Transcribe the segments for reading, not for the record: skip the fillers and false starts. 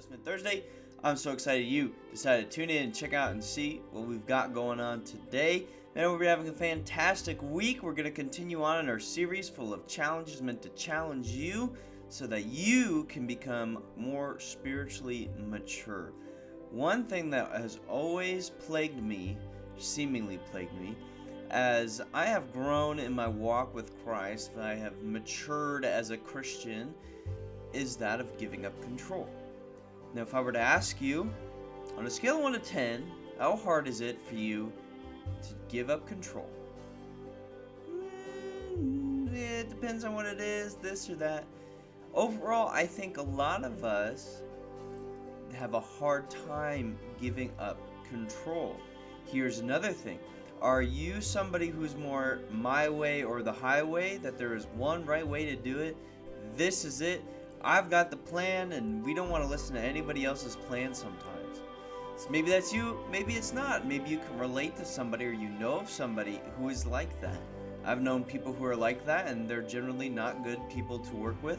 Adjustment Thursday. I'm so excited you decided to tune in and check out and see what we've got going on today. Man, we're having a fantastic week. We're going to continue on in our series full of challenges meant to challenge you so that you can become more spiritually mature. One thing that has always plagued me, seemingly plagued me, as I have grown in my walk with Christ, I have matured as a Christian, is that of giving up control. Now, if I were to ask you, on a scale of 1 to 10, how hard is it for you to give up control? It depends on what it is, this or that. Overall, I think a lot of us have a hard time giving up control. Here's another thing. Are you somebody who's more my way or the highway, that there is one right way to do it? This is it. I've got the plan, and we don't want to listen to anybody else's plan sometimes. So maybe that's you, maybe it's not. Maybe you can relate to somebody, or you know of somebody who is like that. I've known people who are like that, and they're generally not good people to work with,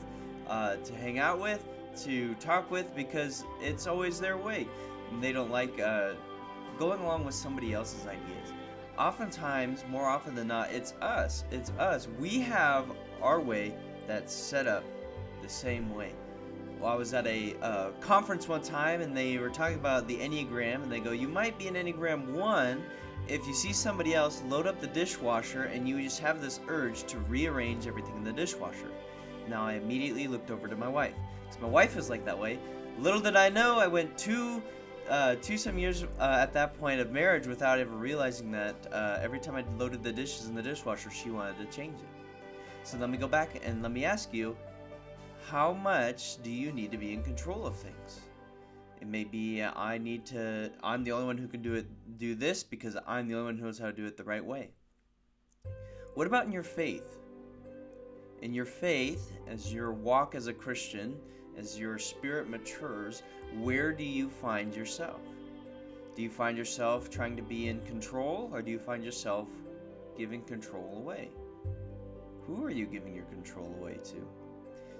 to hang out with, to talk with, because it's always their way. And they don't like going along with somebody else's ideas. Oftentimes, more often than not, it's us. It's us. We have our way that's set up the same way. Well, I was at a conference one time, and they were talking about the Enneagram, and they go, you might be an Enneagram 1 if you see somebody else load up the dishwasher and you just have this urge to rearrange everything in the dishwasher. Now, I immediately looked over to my wife, because my wife is like that way. Little did I know, I went two some years at that point of marriage without ever realizing that every time I loaded the dishes in the dishwasher, she wanted to change it. So let me go back and let me ask you, how much do you need to be in control of things? It may be I'm the only one who can do this because I'm the only one who knows how to do it the right way. What about in your faith? In your faith, as your walk as a Christian, as your spirit matures, where do you find yourself? Do you find yourself trying to be in control, or do you find yourself giving control away? Who are you giving your control away to?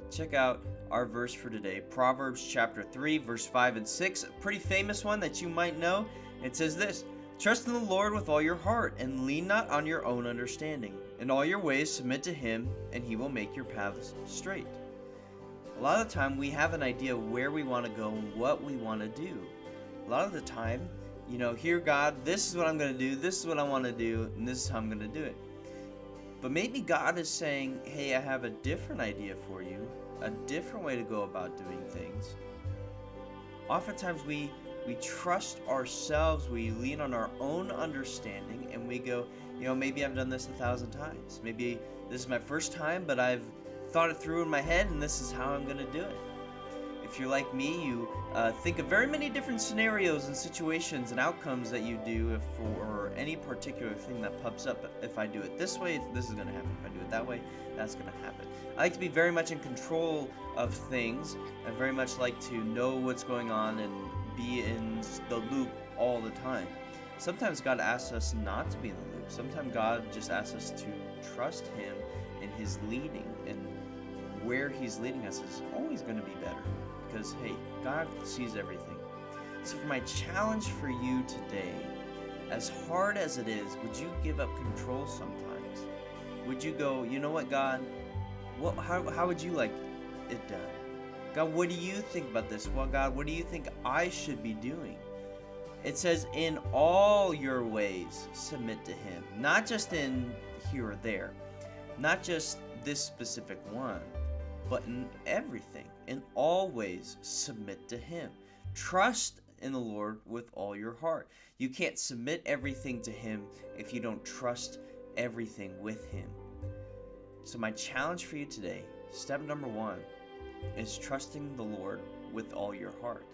Check out our verse for today, Proverbs chapter 3, verse 5 and 6, a pretty famous one that you might know. It says this, trust in the Lord with all your heart, and lean not on your own understanding. In all your ways submit to him, and he will make your paths straight. A lot of the time we have an idea where we want to go and what we want to do. A lot of the time, here God, this is what I'm going to do, this is what I want to do, and this is how I'm going to do it. But maybe God is saying, hey, I have a different idea for you, a different way to go about doing things. Oftentimes we trust ourselves, we lean on our own understanding, and we go, maybe I've done this 1,000 times. Maybe this is my first time, but I've thought it through in my head, and this is how I'm going to do it. If you're like me, you think of very many different scenarios and situations and outcomes that you do for any particular thing that pops up. If I do it this way, this is going to happen. If I do it that way, that's going to happen. I like to be very much in control of things. I very much like to know what's going on and be in the loop all the time. Sometimes God asks us not to be in the loop. Sometimes God just asks us to trust him in his leading, and where he's leading us is always going to be better, because hey, God sees everything. So for my challenge for you today, as hard as it is, would you give up control sometimes? Would you go, you know what, God, how would you like it done? God, what do you think about this? Well, God, what do you think I should be doing? It says, in all your ways, submit to him. Not just in here or there. Not just this specific one, but in everything. In all ways, submit to him. Trust in the Lord with all your heart. You can't submit everything to him if you don't trust everything with him. So my challenge for you today, step number 1, is trusting the Lord with all your heart.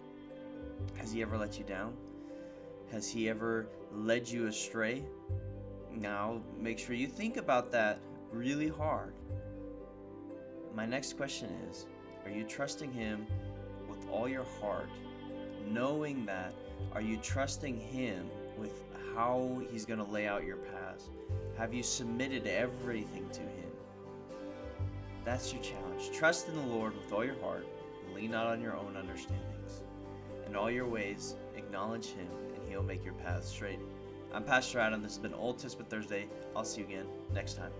Has he ever let you down? Has he ever led you astray? Now, make sure you think about that really hard. My next question is, are you trusting him with all your heart, knowing that? Are you trusting him with how he's going to lay out your paths? Have you submitted everything to him? That's your challenge. Trust in the Lord with all your heart. Lean not on your own understandings. In all your ways, acknowledge Him, and He'll make your path straight. I'm Pastor Adam. This has been Old Testament Thursday. I'll see you again next time.